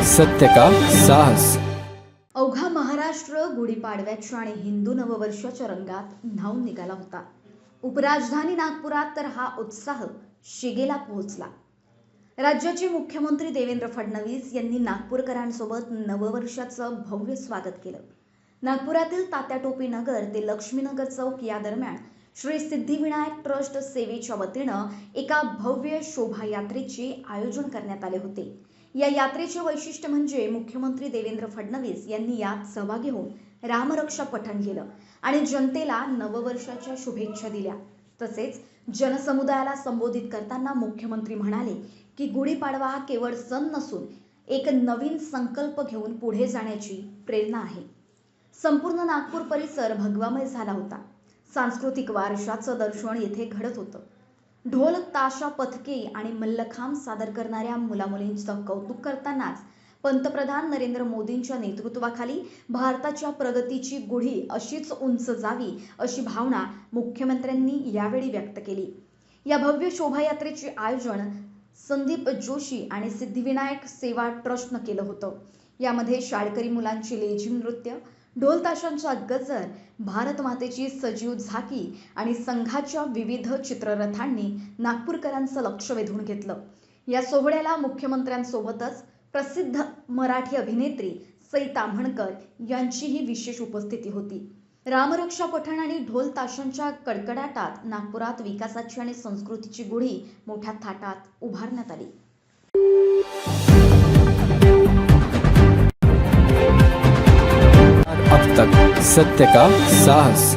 सत्य का साहस। अवघा महाराष्ट्र गुढीपाडव्याच्या आणि हिंदू नववर्षाच्या रंगात न्हाऊन निघाला होता। उपराजधानी नागपुरात तर हा उत्साह शिगेला पोहोचला। राज्याचे मुख्यमंत्री देवेंद्र फडणवीस यांनी नागपूरकरांसोबत नववर्षाचं भव्य स्वागत केलं। नागपुरातील तात्या टोपी नगर ते लक्ष्मीनगर चौक या दरम्यान श्री सिद्धिविनायक ट्रस्ट सेवेच्या वतीनं एका भव्य शोभायात्रेचे आयोजन करण्यात आले होते। या यात्रेचे वैशिष्ट्य म्हणजे मुख्यमंत्री देवेंद्र फडणवीस यांनी यात सहभागी होऊन रामरक्षा पठण केलं आणि जनतेला नववर्षाच्या शुभेच्छा दिल्या। तसेच जनसमुदायाला संबोधित करताना मुख्यमंत्री म्हणाले की गुढीपाडवा हा केवळ सण नसून एक नवीन संकल्प घेऊन पुढे जाण्याची प्रेरणा आहे। संपूर्ण नागपूर परिसर भगवामय झाला होता। सांस्कृतिक वारशाचं दर्शन येथे घडत होतं। ढोल ताशा पथके आणि मल्लखांब सादर करणाऱ्या मुलामुलींचं कौतुक करतानाच पंतप्रधान नरेंद्र मोदींच्या नेतृत्वाखाली भारताच्या प्रगतीची गुढी अशीच उंच जावी अशी भावना मुख्यमंत्र्यांनी यावेळी व्यक्त केली। या भव्य शोभायात्रेचे आयोजन संदीप जोशी आणि सिद्धिविनायक सेवा ट्रस्टनं केलं होतं। यामध्ये शाळकरी मुलांची लेझीम नृत्य, ढोल ताशांचा गजर, भारत मातेची सजीव झाकी आणि संघाच्या विविध चित्ररथांनी नागपूरकरांचं लक्ष वेधून घेतलं। या सोहळ्याला मुख्यमंत्र्यांसोबतच प्रसिद्ध मराठी अभिनेत्री सई ताम्हणकर यांचीही विशेष उपस्थिती होती। रामरक्षा पठण आणि ढोल ताशांच्या कडकडाटात नागपुरात विकासाची आणि संस्कृतीची गुढी मोठ्या थाटात उभारण्यात आली। अब तक सत्य का साहस।